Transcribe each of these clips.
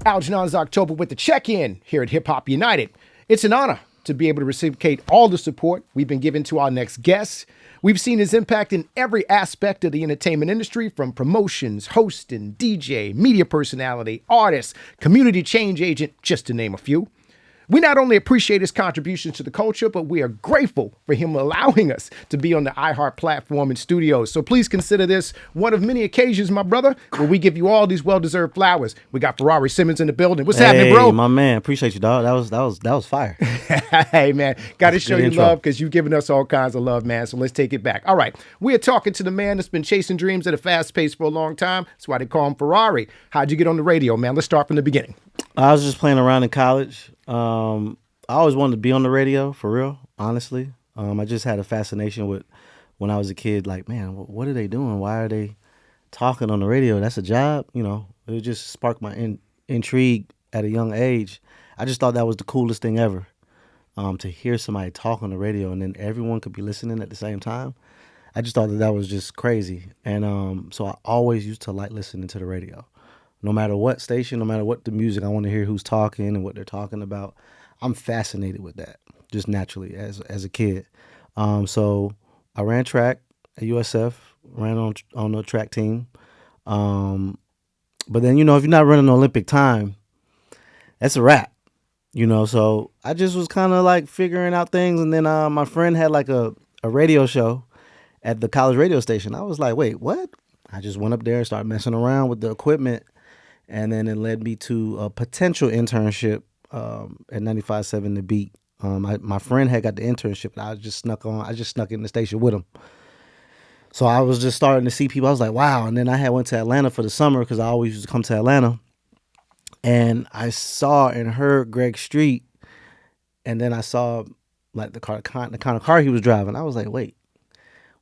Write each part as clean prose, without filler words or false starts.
Algernon's October with the check-in here at Hip Hop United. It's an honor to be able to reciprocate all the support we've been giving to our next guest. We've seen his impact in every aspect of the entertainment industry, from promotions, hosting, DJ, media personality, artist, community change agent, just to name a few. We not only appreciate his contributions to the culture, but we are grateful for him allowing us to be on the iHeart platform and studios. So please consider this one of many occasions, my brother, where we give you all these well-deserved flowers. We got Ferrari Simmons in the building. What's happening, bro? Hey, my man, appreciate you, dog. That was fire. Hey, man, got to show you love because you've given us all kinds of love, man. So let's take it back. All right, we are talking to the man that's been chasing dreams at a fast pace for a long time. That's why they call him Ferrari. How'd you get on the radio, man? Let's start from the beginning. I was just playing around in college. I always wanted to be on the radio, for real, honestly. I just had a fascination with when I was a kid, like, man, what are they doing? Why are they talking on the radio? That's a job, you know. It just sparked my intrigue at a young age. I just thought that was the coolest thing ever, to hear somebody talk on the radio and then everyone could be listening at the same time. I just thought that was just crazy. And so I always used to like listening to the radio. No matter what station, no matter what the music, I want to hear who's talking and what they're talking about. I'm fascinated with that, just naturally as a kid. So I ran track at USF, ran on the track team. But then, you know, if you're not running an Olympic time, that's a wrap, you know. So I just was kind of like figuring out things. And then my friend had like a radio show at the college radio station. I was like, wait, what? I just went up there and started messing around with the equipment. And then it led me to a potential internship at 95.7 The Beat. My friend had got the internship, and I just snuck in the station with him. So I was just starting to see people. I was like, wow. And then I had went to Atlanta for the summer because I always used to come to Atlanta. And I saw and heard Greg Street, and then I saw like the kind of car he was driving. I was like, wait,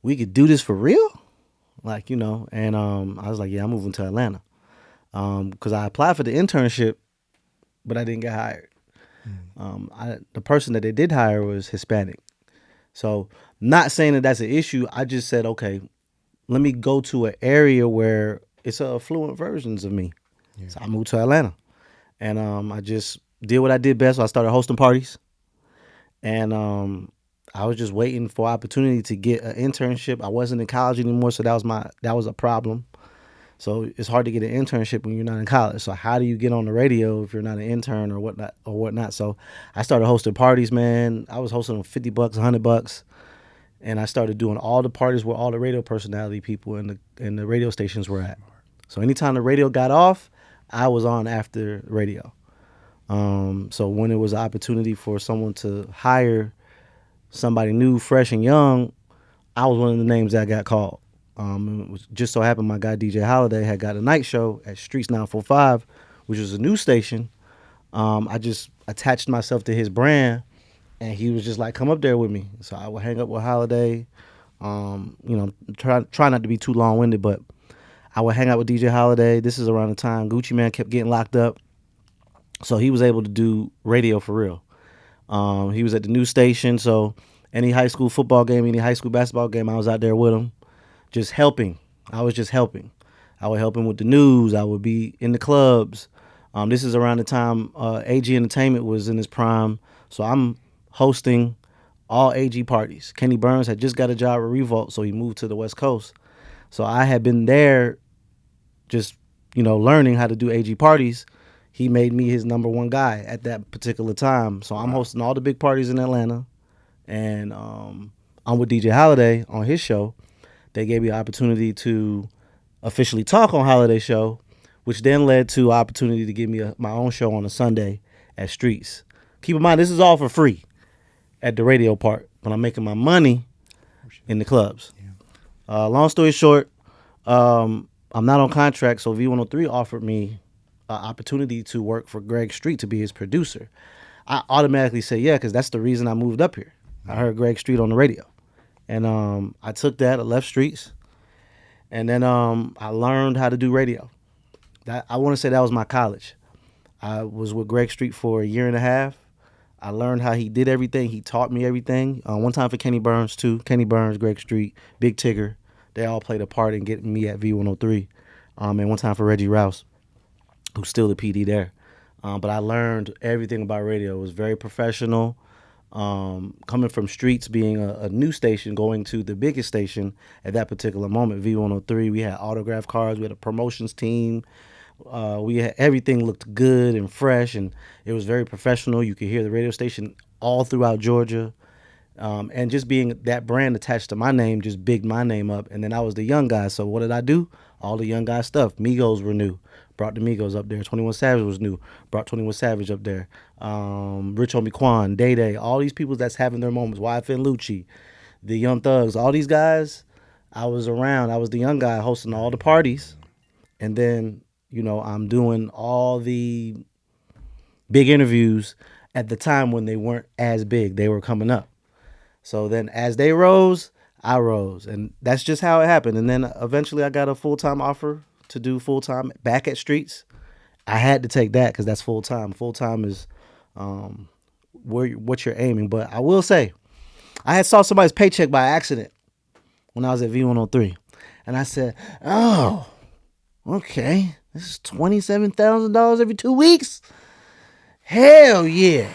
we could do this for real? Like, you know, and I was like, yeah, I'm moving to Atlanta. Because I applied for the internship, but I didn't get hired. The person that they did hire was Hispanic. So not saying that that's an issue. I just said, okay, let me go to an area where it's affluent versions of me. Yeah. So I moved to Atlanta. And I just did what I did best. So I started hosting parties. And I was just waiting for opportunity to get an internship. I wasn't in college anymore, so that was a problem. So it's hard to get an internship when you're not in college. So how do you get on the radio if you're not an intern or whatnot? So I started hosting parties, man. I was hosting them $50, $100, and I started doing all the parties where all the radio personality people in the radio stations were at. So anytime the radio got off, I was on after radio. So when it was an opportunity for someone to hire somebody new, fresh, and young, I was one of the names that got called. It was just so happened my guy DJ Holiday had got a night show at Streets 945, which was a news station. I just attached myself to his brand, and he was just like, come up there with me. So I would hang up with Holiday. You know, try not to be too long-winded, but I would hang out with DJ Holiday. This is around the time Gucci Mane kept getting locked up. So he was able to do radio for real. He was at the news station, so any high school football game, any high school basketball game, I was out there with him. Just helping. I was just helping. I would help him with the news. I would be in the clubs. This is around the time AG Entertainment was in his prime. So I'm hosting all AG parties. Kenny Burns had just got a job at Revolt, so he moved to the West Coast. So I had been there just, you know, learning how to do AG parties. He made me his number one guy at that particular time. So I'm hosting all the big parties in Atlanta. And I'm with DJ Holiday on his show. They gave me an opportunity to officially talk on Holiday's show, which then led to an opportunity to give me my own show on a Sunday at Streets. Keep in mind, this is all for free at the radio part, but I'm making my money in the clubs. Yeah. Long story short, I'm not on contract, so V103 offered me an opportunity to work for Greg Street to be his producer. I automatically said yeah, because that's the reason I moved up here. I heard Greg Street on the radio. And I took that, I left Streets, and then I learned how to do radio. I want to say that was my college. I was with Greg Street for a year and a half. I learned how he did everything. He taught me everything. One time for Kenny Burns, too. Kenny Burns, Greg Street, Big Tigger. They all played a part in getting me at V103. And one time for Reggie Rouse, who's still the PD there. But I learned everything about radio. It was very professional. Coming from streets, being a new station, going to the biggest station at that particular moment, V103, we had autograph cards, we had a promotions team. We had, everything looked good and fresh, and it was very professional. You could hear the radio station all throughout Georgia. And just being that brand attached to my name just bigged my name up. And then I was the young guy. So what did I do? All the young guy stuff. Migos were new. Brought the Migos up there. 21 Savage was new. Brought 21 Savage up there. Rich Homie Quan, Day Day, all these people that's having their moments. YFN Lucci, the Young Thugs, all these guys. I was around. I was the young guy hosting all the parties. And then, I'm doing all the big interviews at the time when they weren't as big. They were coming up. So then as they rose, I rose. And that's just how it happened. And then eventually I got a full-time offer to do full-time back at Streets. I had to take that because that's full-time. Full-time is what you're aiming. But I will say, I had saw somebody's paycheck by accident when I was at V103. And I said, oh, okay. This is $27,000 every 2 weeks? Hell yeah.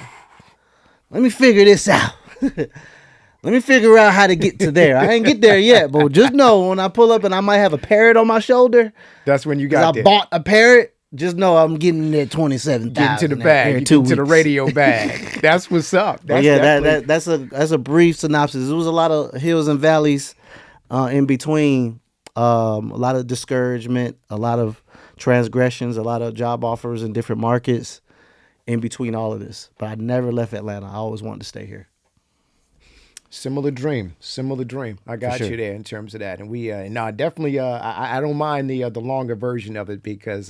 Let me figure this out. Let me figure out how to get to there. I ain't get there yet, but just know when I pull up and I might have a parrot on my shoulder. That's when you got there. I bought a parrot. Just know I'm getting there 27,000. Getting to the bag. Getting to the radio bag. That's what's up. That's a brief synopsis. It was a lot of hills and valleys in between. A lot of discouragement, a lot of transgressions, a lot of job offers in different markets in between all of this. But I never left Atlanta. I always wanted to stay here. Similar dream. I got you there in terms of that, and we definitely. I don't mind the longer version of it because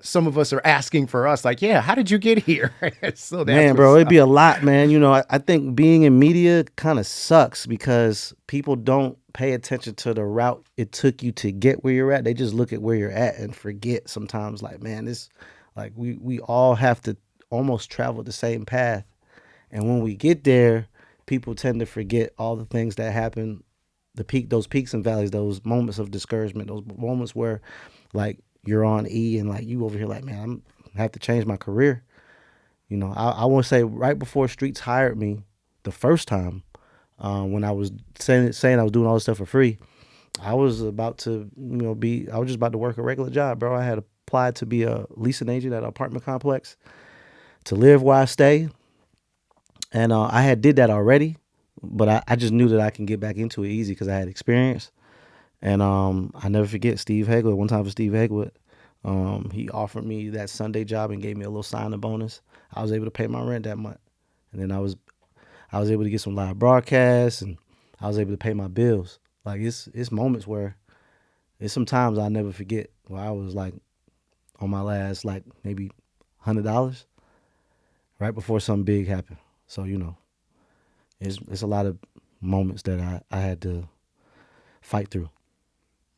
some of us are asking for us, like, yeah, how did you get here? So that's man, bro, it'd be a lot, man. I think being in media kind of sucks because people don't pay attention to the route it took you to get where you're at. They just look at where you're at and forget sometimes. Like, man, this, like we all have to almost travel the same path, and when we get there, people tend to forget all the things that happen, those peaks and valleys, those moments of discouragement, those moments where, like, you're on E and like you over here, like, man, I have to change my career. I want to say right before Streets hired me the first time, when I was saying I was doing all this stuff for free, I was about to, I was just about to work a regular job, bro. I had applied to be a leasing agent at an apartment complex to live where I stay. And I had did that already, but I just knew that I can get back into it easy because I had experience. And I never forget Steve Hegwood. One time for Steve Hegwood, he offered me that Sunday job and gave me a little signing bonus. I was able to pay my rent that month. And then I was able to get some live broadcasts, and I was able to pay my bills. Like, it's moments where it's sometimes I'll never forget where I was like on my last, like, maybe $100 right before something big happened. So, it's a lot of moments that I had to fight through.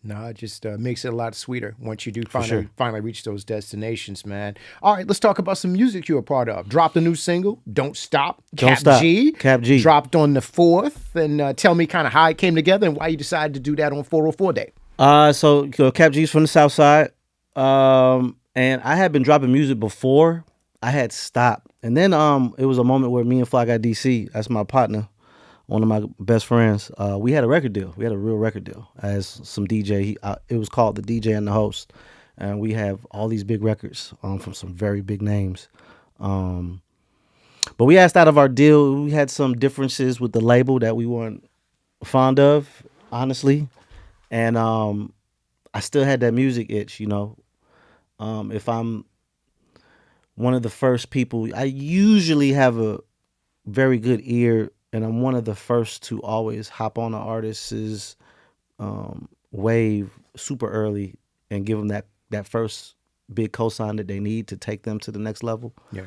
No, it just makes it a lot sweeter once you do finally reach those destinations, man. All right, let's talk about some music you're a part of. Dropped a new single, Don't Stop. Cap G. Dropped on the 4th. And tell me kind of how it came together and why you decided to do that on 404 Day. So Cap G's from the South Side. And I had been dropping music before. I had stopped. And then it was a moment where me and Fly Guy DC, that's my partner, one of my best friends, we had a record deal. We had a real record deal as some DJ. It was called The DJ and the Host. And we have all these big records from some very big names. But we asked out of our deal. We had some differences with the label that we weren't fond of, honestly. And I still had that music itch, if I'm one of the first people, I usually have a very good ear, and I'm one of the first to always hop on an artist's wave super early and give them that first big cosign that they need to take them to the next level. Yeah.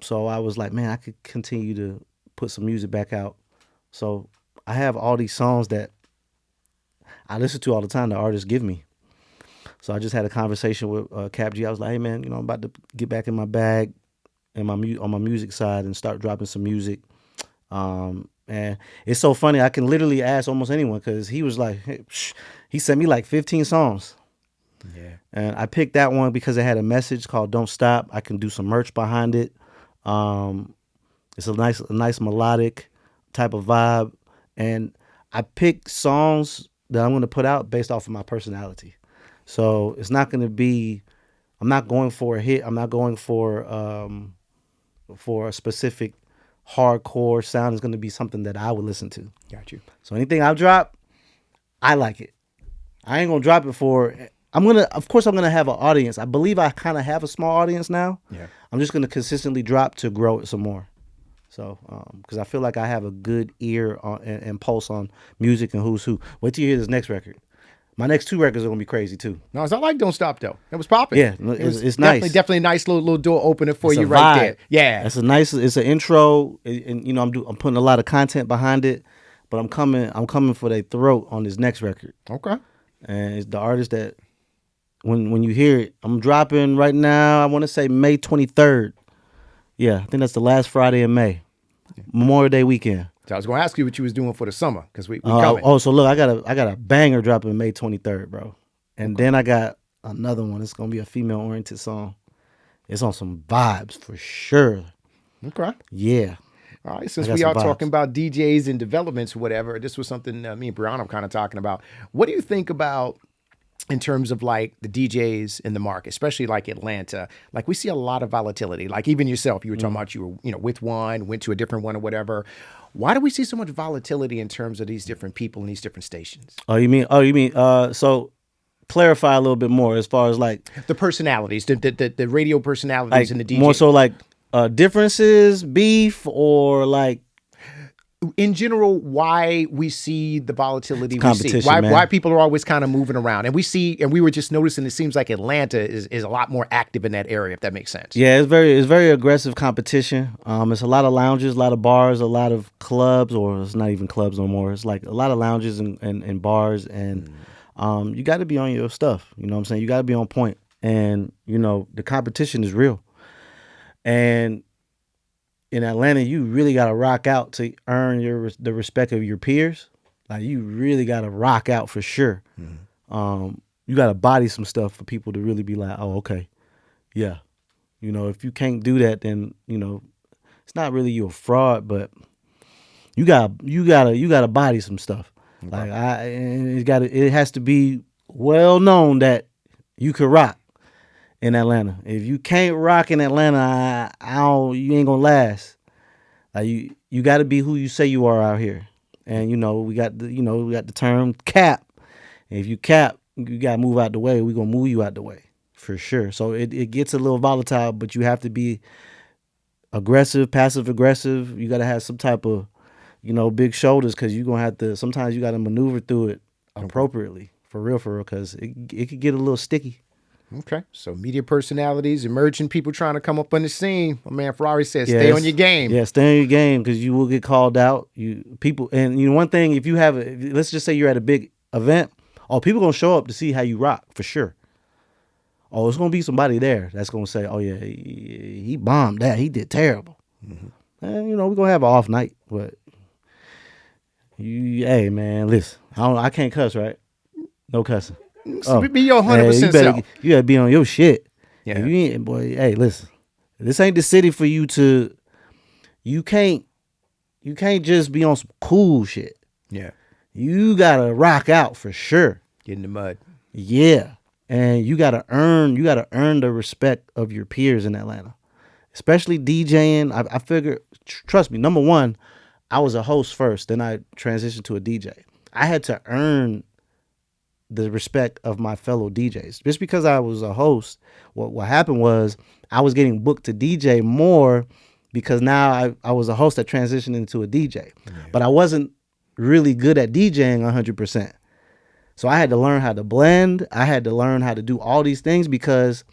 So I was like, man, I could continue to put some music back out. So I have all these songs that I listen to all the time that artists give me. So I just had a conversation with Cap G. I was like, hey, man, I'm about to get back in my bag and on my music side and start dropping some music. And it's so funny. I can literally ask almost anyone because he was like, hey, he sent me like 15 songs. Yeah. And I picked that one because it had a message called "Don't Stop." I can do some merch behind it. Um, it's a nice melodic type of vibe, and I pick songs that I'm going to put out based off of my personality. So it's not going to be. I'm not going for a hit. I'm not going for a specific hardcore sound. It's going to be something that I would listen to. Got you. So anything I drop, I like it. I ain't gonna drop it for. Of course, I'm gonna have an audience. I believe I kind of have a small audience now. Yeah. I'm just gonna consistently drop to grow it some more. So, because I feel like I have a good ear and pulse on music and who's who. Wait till you hear this next record. My next 2 records are gonna be crazy too. No, I like Don't Stop though. It was popping. Yeah, it's nice. Definitely a nice little door opener for It's you a right vibe. there. Yeah. It's an intro, and I'm putting a lot of content behind it, but I'm coming for their throat on this next record. Okay. And it's the artist that when you hear it, I'm dropping right now. I want to say May 23rd. Yeah, I think that's the last Friday in May, Memorial Day weekend. So I was going to ask you what you was doing for the summer because we coming. So look, I got a banger dropping May 23rd, bro. And then I got another one. It's gonna be a female oriented song. It's on some vibes for sure. Okay. Yeah. All right. Since I got we some are vibes. talking about DJs and developments or whatever, this was something me and Brianna kind of talking about. What do you think about in terms of like the DJs in the market, especially like Atlanta? Like we see a lot of volatility. Like even yourself, you were talking about you were, with one, went to a different one or whatever. Why do we see so much volatility in terms of these different people in these different stations? You mean so clarify a little bit more as far as like The personalities, the radio personalities and the DJ. more so like differences, beef, or like in general, why we see the volatility we see, competition, man. why people are always kind of moving around, and we were just noticing it seems like Atlanta is a lot more active in that area, if that makes sense. Yeah, it's very aggressive competition. It's a lot of lounges, a lot of bars, a lot of clubs, or it's not even clubs no more. It's like a lot of lounges and bars, and you got to be on your stuff. You know what I'm saying? You got to be on point, and the competition is real. And in Atlanta, you really got to rock out to earn the respect of your peers. Like you really got to rock out for sure. You got to body some stuff for people to really be like, oh, okay, yeah. If you can't do that, then it's not really you a fraud, but you gotta body some stuff. Okay. Like it has to be well known that you could rock in Atlanta. If you can't rock in Atlanta, you ain't gonna last. Like you got to be who you say you are out here. And we got the term cap. And if you cap, you got to move out the way. We're going to move you out the way for sure. So it gets a little volatile, but you have to be aggressive, passive aggressive. You got to have some type of, big shoulders, because you're going to have to, sometimes you got to maneuver through it appropriately, for real, because it could get a little sticky. Okay, so media personalities, emerging people trying to come up on the scene. My man Ferrari says, stay on your game. Yeah, stay on your game, because you will get called out. One thing, if you let's just say you're at a big event, people gonna show up to see how you rock for sure. It's gonna be somebody there that's gonna say, oh yeah, he bombed that, he did terrible. And we're gonna have an off night, but hey man, listen, I can't cuss, right? No cussing. Be your 100% self. You gotta be on your shit. Yeah. If you ain't, boy, hey, listen. This ain't the city for you to. You can't just be on some cool shit. Yeah. You gotta rock out for sure. Get in the mud. Yeah, and you gotta earn the respect of your peers in Atlanta, especially DJing. I figure, trust me. Number one, I was a host first, then I transitioned to a DJ. I had to earn the respect of my fellow DJs. Just because I was a host, what happened was I was getting booked to DJ more, because now I was a host that transitioned into a DJ. Yeah. But I wasn't really good at DJing 100%. So I had to learn how to blend. I had to learn how to do all these things, because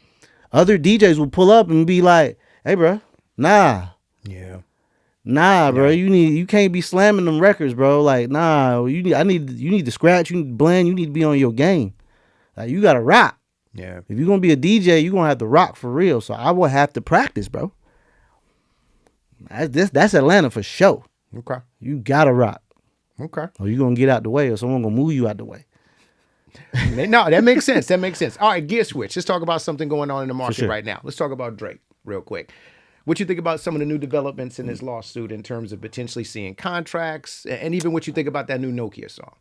other DJs would pull up and be like, hey, bro, nah. Yeah. Nah, bro, you can't be slamming them records, bro. Like, nah, you need to scratch, you need to blend, you need to be on your game. Like, you gotta rock. Yeah. If you're gonna be a DJ, you're gonna have to rock for real. So I will have to practice, bro. That's Atlanta for sure. Okay. You gotta rock. Okay. Or you're gonna get out the way, or someone gonna move you out the way. No, that makes sense. That makes sense. All right, gear switch. Let's talk about something going on in the market sure. right now. Let's talk about Drake real quick. What you think about some of the new developments in his lawsuit in terms of potentially seeing contracts, and even what you think about that new Nokia song?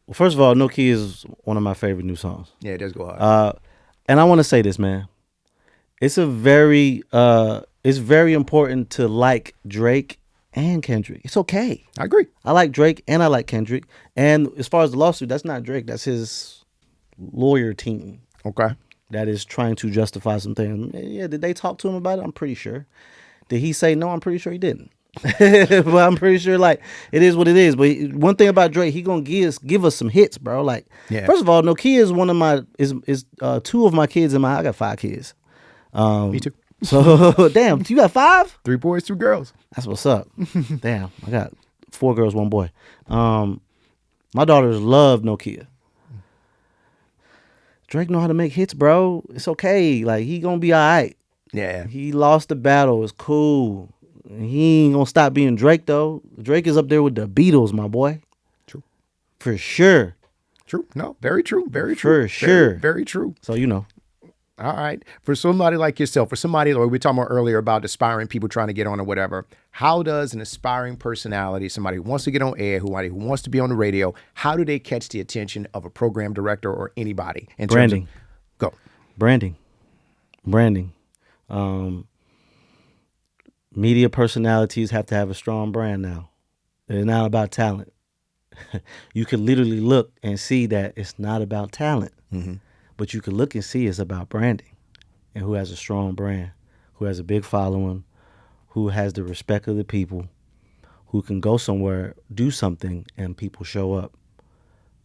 Well, first of all, Nokia is one of my favorite new songs. Yeah, it does go hard. And I want to say this, man. It's very important to like Drake and Kendrick. It's okay. I agree. I like Drake and I like Kendrick. And as far as the lawsuit, that's not Drake. That's his lawyer team Okay. that is trying to justify some things. Yeah, did they talk to him about it? I'm pretty sure. Did he say no? I'm pretty sure he didn't. But I'm pretty sure, like, it is what it is. But one thing about Drake, he gonna give us some hits, bro. Like, first of all, Nokia is one of my two of my kids in my. I got 5 kids. Me too. So damn, you got 5? 3 boys, 2 girls. That's what's up. Damn, I got 4 girls, 1 boy. My daughters love Nokia. Drake know how to make hits, bro. It's okay. Like, he gonna be all right. Yeah. He lost the battle. It's cool. He ain't gonna stop being Drake though. Drake is up there with the Beatles, my boy. True. For sure. True. No, very true. Very true. For sure. Very true. So, you know. All right. For somebody like yourself, for somebody like we were talking about earlier about aspiring people trying to get on or whatever, how does an aspiring personality, somebody who wants to get on air, who wants to be on the radio, how do they catch the attention of a program director or anybody? In Branding. Terms of, go. Branding. Media personalities have to have a strong brand now. It's not about talent. You can literally look and see that it's not about talent. Mm-hmm. But you can look and see it's about branding and who has a strong brand, who has a big following, who has the respect of the people, who can go somewhere, do something, and people show up,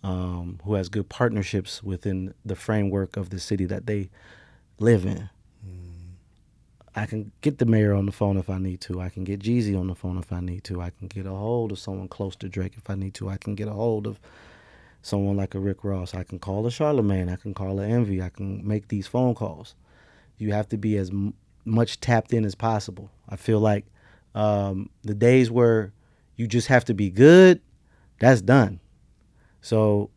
who has good partnerships within the framework of the city that they live in. I can get the mayor on the phone if I need to. I can get Jeezy on the phone if I need to. I can get a hold of someone close to Drake if I need to. I can get a hold of someone like a Rick Ross. I can call a Charlemagne. I can call a Envy. I can make these phone calls. You have to be as much tapped in as possible. I feel like the days where you just have to be good, that's done. So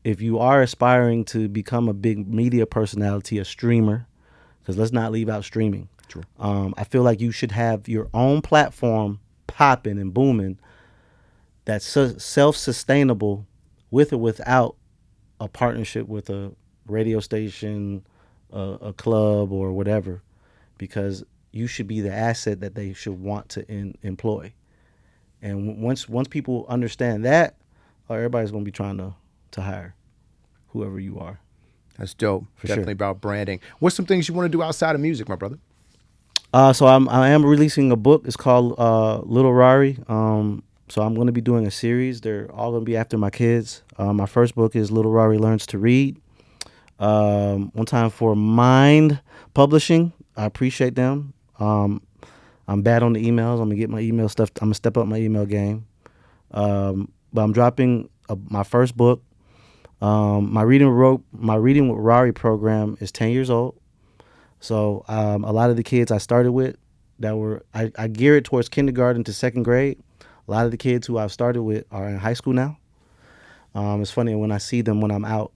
if you are aspiring to become a big media personality, a streamer, because let's not leave out streaming. True. I feel like you should have your own platform popping and booming that's self-sustainable with or without a partnership with a radio station, a club, or whatever, because you should be the asset that they should want to employ. And once people understand that, everybody's going to be trying to hire whoever you are. That's dope. For Definitely sure. about branding. What's some things you want to do outside of music, my brother? So I am releasing a book. It's called Little Rari. So I'm going to be doing a series. They're all going to be after my kids. My first book is Little Rari Learns to Read. One time for Mind Publishing. I appreciate them. I'm bad on the emails. I'm going to get my email stuff. I'm going to step up my email game. But I'm dropping my first book. My reading with Rari program is 10 years old. So a lot of the kids I started with I gear it towards kindergarten to 2nd grade. A lot of the kids who I've started with are in high school now. It's funny when I see them when I'm out,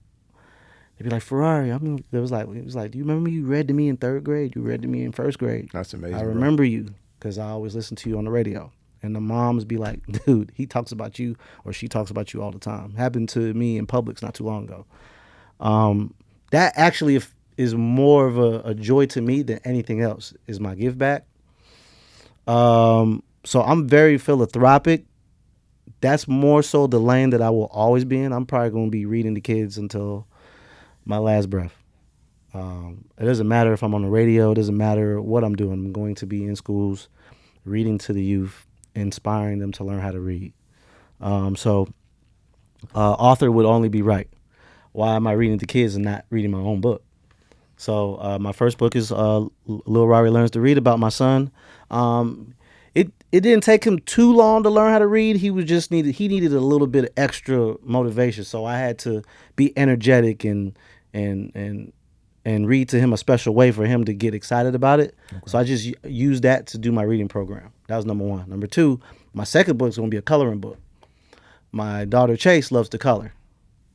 they be like, Ferrari. It was like, do you remember you read to me in 3rd grade? You read to me in 1st grade. That's amazing. I remember you because I always listen to you on the radio. And the moms be like, dude, he talks about you or she talks about you all the time. Happened to me in Publix not too long ago. That actually is more of a joy to me than anything else, is my give back. So I'm very philanthropic. That's more so the lane that I will always be in. I'm probably going to be reading to kids until my last breath. It doesn't matter if I'm on the radio. It doesn't matter what I'm doing. I'm going to be in schools, reading to the youth, inspiring them to learn how to read. So author would only be right. Why am I reading to kids and not reading my own book? So my first book is Lil Rari Learns to Read, about my son. It didn't take him too long to learn how to read. He needed a little bit of extra motivation. So I had to be energetic and read to him a special way for him to get excited about it. Okay. So I just used that to do my reading program. That was number 1. Number 2, my second book is going to be a coloring book. My daughter Chase loves to color.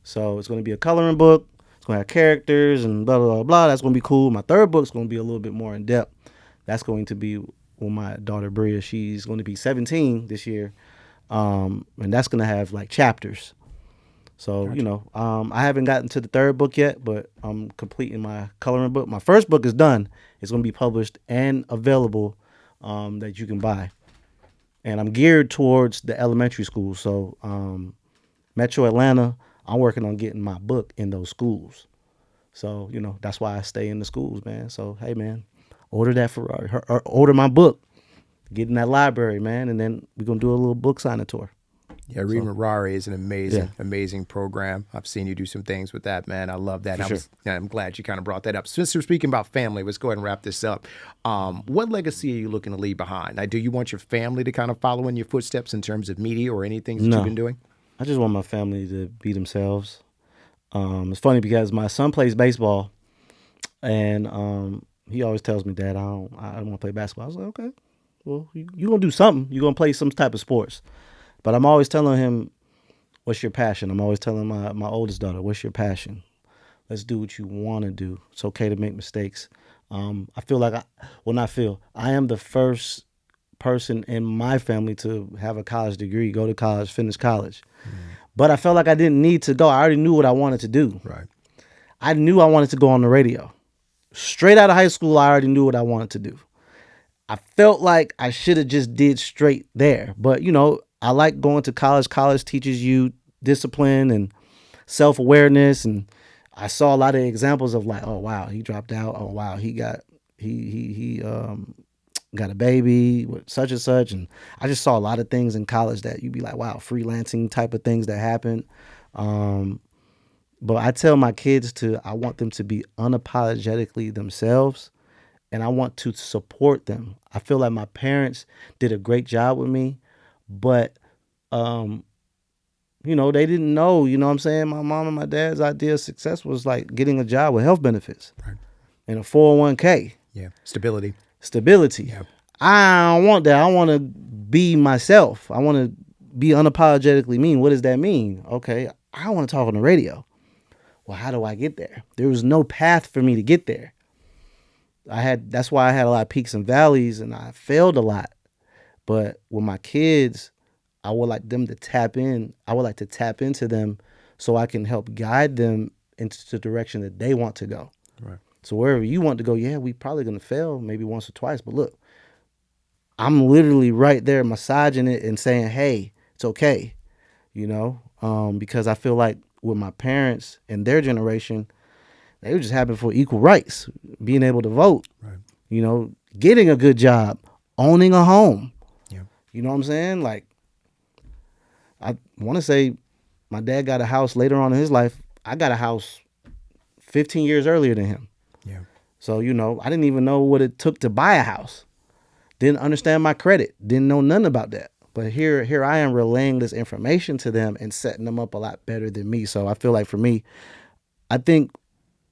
So it's going to be a coloring book. It's going to have characters and blah, blah, blah, blah. That's going to be cool. My third book's going to be a little bit more in depth. That's going to be with my daughter, Bria. She's going to be 17 this year. And that's going to have like chapters. So, gotcha. I haven't gotten to the third book yet, but I'm completing my coloring book. My first book is done. It's going to be published and available that you can buy. And I'm geared towards the elementary school. So Metro Atlanta, I'm working on getting my book in those schools. So, that's why I stay in the schools, man. So, hey, man, order that Ferrari, or order my book, get in that library, man. And then we're going to do a little book signing tour. Yeah, Reading with Ferrari is an amazing program. I've seen you do some things with that, man. I love that. I'm glad you kind of brought that up. Since we're speaking about family, let's go ahead and wrap this up. What legacy are you looking to leave behind? Do you want your family to kind of follow in your footsteps in terms of media or anything that you've been doing? I just want my family to be themselves. It's funny because my son plays baseball, and he always tells me, Dad, I don't want to play basketball. I was like, okay, well, you're going to do something. You're going to play some type of sports. But I'm always telling him, what's your passion? I'm always telling my oldest daughter, what's your passion? Let's do what you want to do. It's okay to make mistakes. I feel like I am the first person in my family to have a college degree, go to college, finish college. Mm-hmm. But I felt like I didn't need to go. I already knew what I wanted to do. Right. I knew I wanted to go on the radio. Straight out of high school, I already knew what I wanted to do. I felt like I should have just did straight there. But, I like going to college. College teaches you discipline and self-awareness. And I saw a lot of examples of like, oh, wow, he dropped out. Oh, wow, he got a baby with such and such. And I just saw a lot of things in college that you'd be like, wow, freelancing type of things that happen. But I tell my kids I want them to be unapologetically themselves, and I want to support them. I feel like my parents did a great job with me, but, they didn't know, what I'm saying? My mom and my dad's idea of success was like getting a job with health benefits, right, and a 401k. Yeah, stability. Yeah. I don't want that. I want to be myself. I want to be unapologetically me. What does that mean? Okay, I want to talk on the radio. Well, how do I get there? There was no path for me to get there. That's why I had a lot of peaks and valleys, and I failed a lot. But with my kids, I would like them to tap in. I would like to tap into them so I can help guide them into the direction that they want to go. Right. So wherever you want to go, yeah, we probably going to fail maybe once or twice. But look, I'm literally right there massaging it and saying, hey, it's okay, because I feel like with my parents and their generation, they were just happy for equal rights, being able to vote, right, getting a good job, owning a home. Yeah. You know what I'm saying? Like, I want to say my dad got a house later on in his life. I got a house 15 years earlier than him. Yeah. So, I didn't even know what it took to buy a house. Didn't understand my credit. Didn't know nothing about that. But here I am relaying this information to them and setting them up a lot better than me. So I feel like for me, I think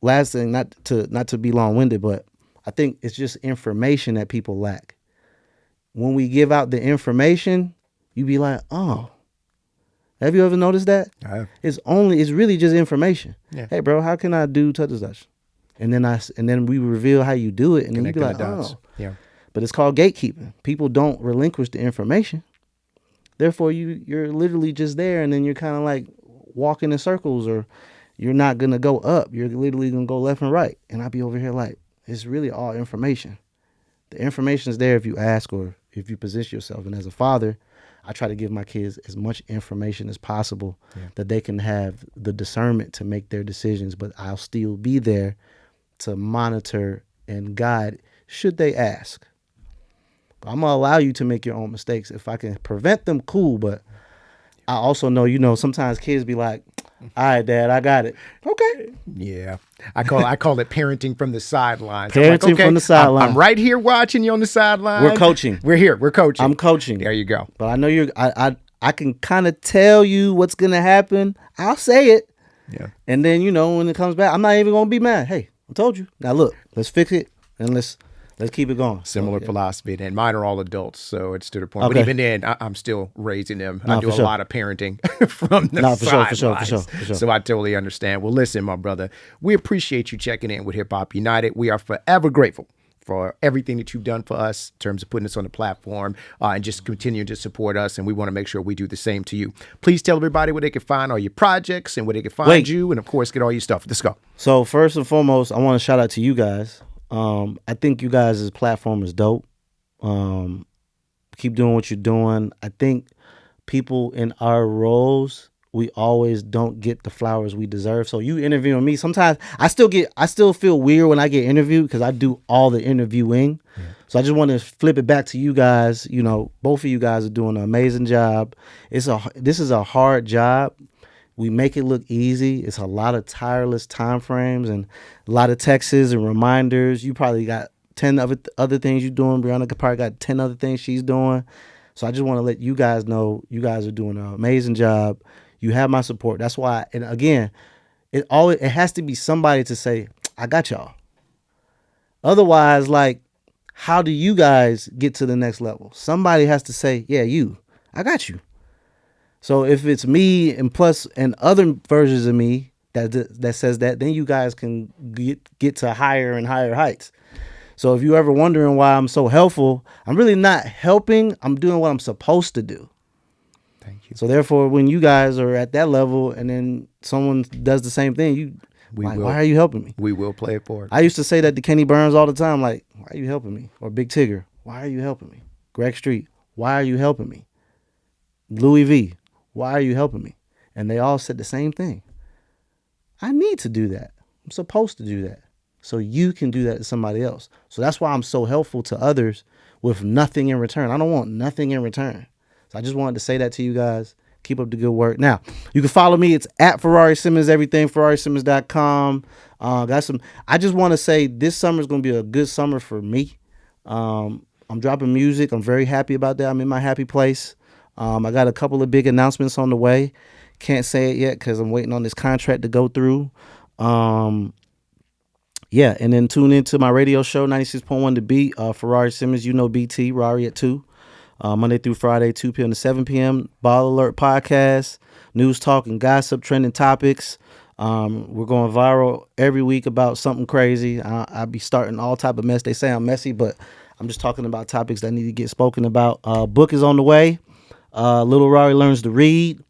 last thing, not to be long-winded, but I think it's just information that people lack. When we give out the information, you be like, oh, have you ever noticed that? I have. It's really just information. Yeah. Hey, bro, how can I do such and such? And then we reveal how you do it, and then you be like, oh. Yeah. But it's called gatekeeping. People don't relinquish the information. Therefore, you're literally just there, and then you're kind of like walking in circles, or you're not going to go up. You're literally going to go left and right. And I'll be over here like, it's really all information. The information is there if you ask or if you position yourself. And as a father, I try to give my kids as much information as possible that they can have the discernment to make their decisions, but I'll still be there to monitor and guide should they ask. I'm going to allow you to make your own mistakes. If I can prevent them, cool. But I also know, sometimes kids be like, all right, Dad, I got it. Okay. Yeah. I call it parenting from the sidelines. Parenting from the sidelines. I'm right here watching you on the sidelines. We're coaching. We're coaching. I'm coaching. There you go. But I know I can kind of tell you what's going to happen. I'll say it. Yeah. And then, when it comes back, I'm not even going to be mad. Hey, I told you. Now look, let's fix it and let's Let's keep it going. Similar philosophy, and mine are all adults, so it's to the point. But Okay. even then, I'm still raising them. No, I do for a sure. lot of parenting from the No, for sure, for sidelines. sure, for sure. So I totally understand. Well, listen, my brother, we appreciate you checking in with Hip Hop United. We are forever grateful for everything that you've done for us in terms of putting us on the platform and just continuing to support us. And we want to make sure we do the same to you. Please tell everybody where they can find all your projects and where they can find you, and of course, get all your stuff. Let's go. So first and foremost, I want to shout out to you guys. I think you guys' platform is dope. Keep doing what you're doing. I think people in our roles, we always don't get the flowers we deserve. So you interviewing me, sometimes I still feel weird when I get interviewed because I do all the interviewing. Yeah. So I just want to flip it back to you guys. You know, both of you guys are doing an amazing job. This is a hard job. We make it look easy. It's a lot of tireless time frames and a lot of texts and reminders. You probably got 10 other things you're doing. Brianna probably got 10 other things she's doing. So I just want to let you guys know you guys are doing an amazing job. You have my support. That's why, and again, it has to be somebody to say, I got y'all. Otherwise, like, how do you guys get to the next level? Somebody has to say, yeah, I got you. So if it's me and other versions of me that says that, then you guys can get to higher and higher heights. So if you're ever wondering why I'm so helpful, I'm really not helping. I'm doing what I'm supposed to do. Thank you. So therefore, when you guys are at that level and then someone does the same thing, why are you helping me? We will play it forward. I used to say that to Kenny Burns all the time, like, why are you helping me? Or Big Tigger, why are you helping me? Greg Street, why are you helping me? Louis V, why are you helping me? And they all said the same thing. I need to do that. I'm supposed to do that. So you can do that to somebody else. So that's why I'm so helpful to others with nothing in return. I don't want nothing in return. So I just wanted to say that to you guys. Keep up the good work. Now, you can follow me. It's at Ferrari Simmons, everything, FerrariSimmons.com. I just want to say this summer is going to be a good summer for me. I'm dropping music. I'm very happy about that. I'm in my happy place. I got a couple of big announcements on the way. Can't say it yet because I'm waiting on this contract to go through. Yeah, and then tune into my radio show, 96.1 The Beat, Ferrari Simmons, BT, Rari at 2, Monday through Friday, 2 p.m. to 7 p.m. Ball Alert Podcast, news, talk, and gossip, trending topics. We're going viral every week about something crazy. I'll be starting all type of mess. They say I'm messy, but I'm just talking about topics that need to get spoken about. Book is on the way. Little Rari Learns to Read.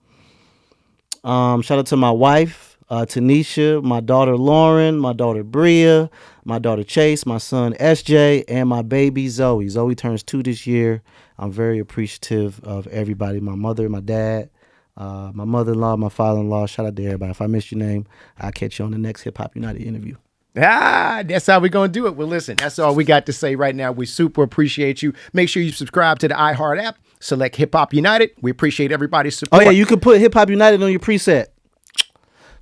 Shout out to my wife, Tanisha, my daughter Lauren, my daughter Bria, my daughter Chase, my son SJ, and my baby Zoe. Zoe turns 2 this year. I'm very appreciative of everybody, my mother, my dad, my mother-in-law, my father-in-law. Shout out to everybody. If I missed your name, I'll catch you on the next Hip Hop United interview. That's how we're going to do it. Well, listen, that's all we got to say right now. We super appreciate you. Make sure you subscribe to the iHeart app. Select Hip Hop United. We appreciate everybody's support. Oh, yeah, you can put Hip Hop United on your preset.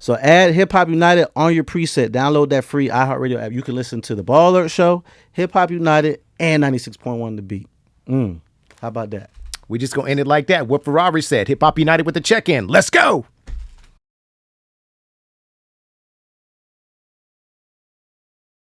So add Hip Hop United on your preset. Download that free iHeartRadio app. You can listen to the Ball Alert Show, Hip Hop United, and 96.1 The Beat. How about that? We're just going to end it like that. What Ferrari said, Hip Hop United with the check-in. Let's go.